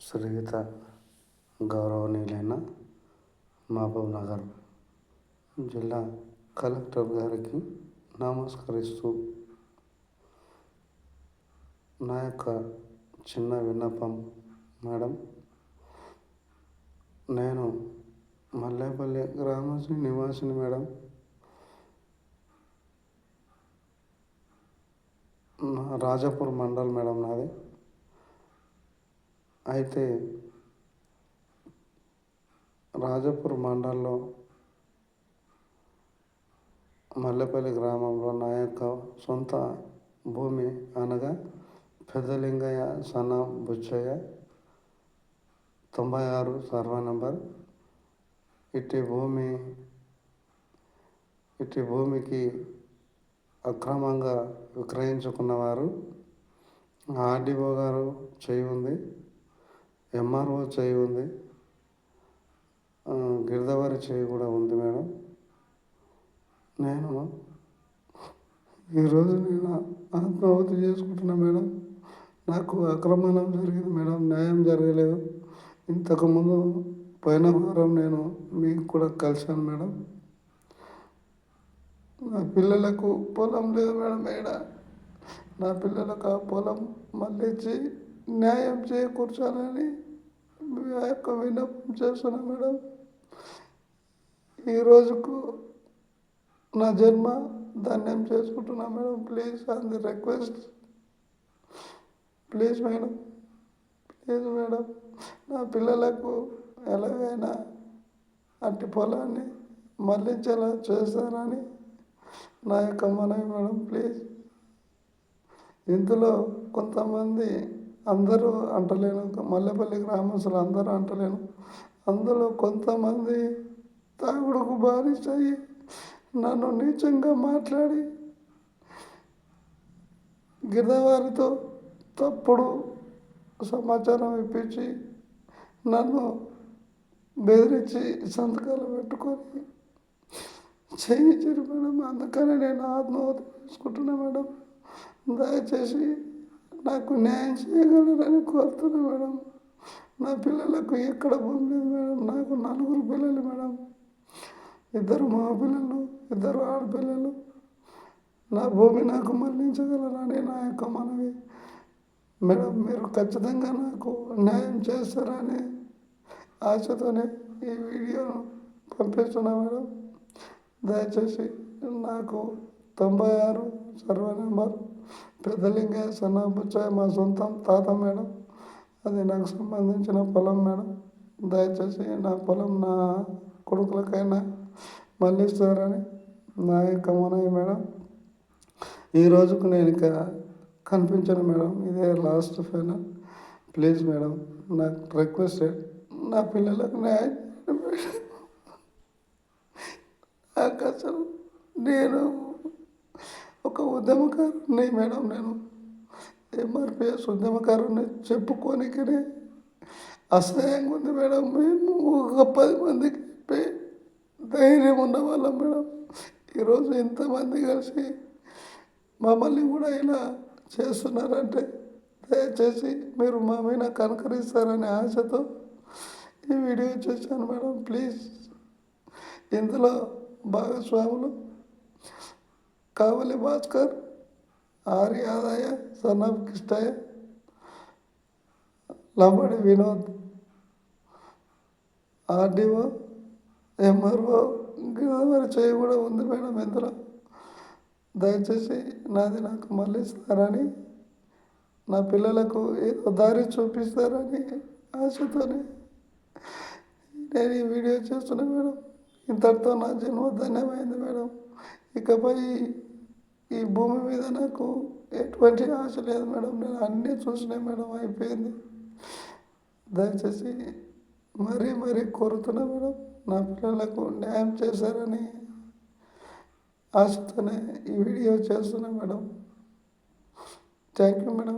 శ్రీయుత గౌరవనీయులైన మహబూబ్ నగర్ జిల్లా కలెక్టర్ గారికి నమస్కరిస్తూ నా యొక్క చిన్న విన్నపం మేడం, నేను మల్లేపల్లి గ్రామ నివాసిని మేడం. రాజాపూర్ మండల్ మేడం నాది. అయితే రాజాపూర్ మండల్లో మల్లెపల్లి గ్రామంలో నా యొక్క సొంత భూమి అనగా పెద్దలింగయ్య సన్న బుచ్చయ్య 96 సర్వే నంబర్. ఇట్టి భూమికి అక్రమంగా విక్రయించుకున్నవారు ఆర్డీఓ గారు చేయి ఉంది, ఎంఆర్ఓ చేయి ఉంది, గిరిదవారి చేయి కూడా ఉంది మేడం. నేను ఈరోజు ఆత్మాహుతి చేసుకుంటున్నా మేడం. నాకు అక్రమణం జరిగింది మేడం, న్యాయం జరగలేదు. ఇంతకుముందు పోయిన వారం నేను మీకు కూడా కలిశాను మేడం. నా పిల్లలకు పొలం లేదు మేడం. నా పిల్లలకు ఆ పొలం మళ్ళీ న్యాయం చేకూర్చాలని మీ యొక్క విన్నపం చేస్తున్నా మేడం. ఈ రోజుకు నా జన్మ ధన్యం చేసుకుంటున్నా madam. Please on the request, please madam, please madam. నా పిల్లలకు ఎలాగైనా అట్టి పొలాన్ని మళ్ళించేలా చేస్తానని నా యొక్క మనవి మేడం. ప్లీజ్. ఇందులో కొంతమంది అందరూ అంటలేను, మల్లెపల్లి గ్రామస్తులు అందరూ అంటలేను, అందులో కొంతమంది తాగుడుకు బానిసయి నన్ను నీచంగా మాట్లాడి గిరిదవారితో తప్పుడు సమాచారం ఇప్పించి నన్ను బెదిరించి సంతకాలు పెట్టుకొని చేయించారు మేడం. అందుకని నేను ఆత్మహత్య చేసుకుంటున్నా మేడం. దయచేసి నాకు న్యాయం చేయగలరని కోరుతున్నా మేడం. నా పిల్లలకు ఎక్కడ భూమి లేదు మేడం. నాకు 4 పిల్లలు మేడం. 2 మగ పిల్లలు, 2 ఆడపిల్లలు. నా భూమి నాకు మళ్ళించగలరని నా యొక్క మనవి మేడం. మీరు ఖచ్చితంగా నాకు న్యాయం చేస్తారని ఆశతోనే ఈ వీడియోను పంపిస్తున్నా మేడం. దయచేసి నాకు 96 సర్వే నెంబర్ పెద్దలింగయ్య సన్న బుచ్చయ్య మా సొంతం తాత మేడం. అది నాకు సంబంధించిన పొలం మేడం. దయచేసి నా పొలం నా కొడుకులకైనా మళ్ళిస్తారని నా యొక్క మనవి మేడం. ఈ రోజుకు నేను ఇక కనిపించను మేడం. ఇదే లాస్ట్ ఫైనల్. ప్లీజ్ మేడం, నాకు రిక్వెస్టెడ్. నా పిల్లలకు న్యాయం నాకు అసలు నేను ఒక ఉద్యమకారుని మేడం. నేను ఎంఆర్పిఎస్ ఉద్యమకారుని చెప్పుకోనికనే అసహ్యంగా ఉంది మేడం. మేము ఒక 10 మందికి చెప్పి ధైర్యం ఉన్న వాళ్ళం మేడం. ఈరోజు ఇంతమంది కలిసి మమ్మల్ని కూడా ఇలా చేస్తున్నారంటే దయచేసి మీరు మా మీద కనకరిస్తారనే ఆశతో ఈ వీడియో చేశాను మేడం. ప్లీజ్. ఇందులో భాగస్వాములు కావలి భాస్కర్, ఆర్ యాదయ్య, సన్నబ్ కిష్టయ్య, లంబడి వినోద్, ఆర్డీఓ, ఎంఆర్ఓ, గిరిదవారి చేయి కూడా ఉంది మేడం. ఇందులో దయచేసి నాది నాకు మళ్ళీ ఇస్తారని, నా పిల్లలకు ఏదో దారి చూపిస్తారని ఆశతోనే నేను ఈ వీడియో చేస్తున్నా మేడం. ఇంతటితో నా జన్మ ధన్యమైంది మేడం. ఇకపై ఈ భూమి మీద నాకు ఎటువంటి ఆశ లేదు మేడం. నేను అన్నీ చూసినా మేడం, అయిపోయింది. దయచేసి మరీ కోరుతున్నా మేడం, నా పిల్లలకు న్యాయం చేశారని ఆశతోనే ఈ వీడియో చేస్తున్నా మేడం. Thank you madam.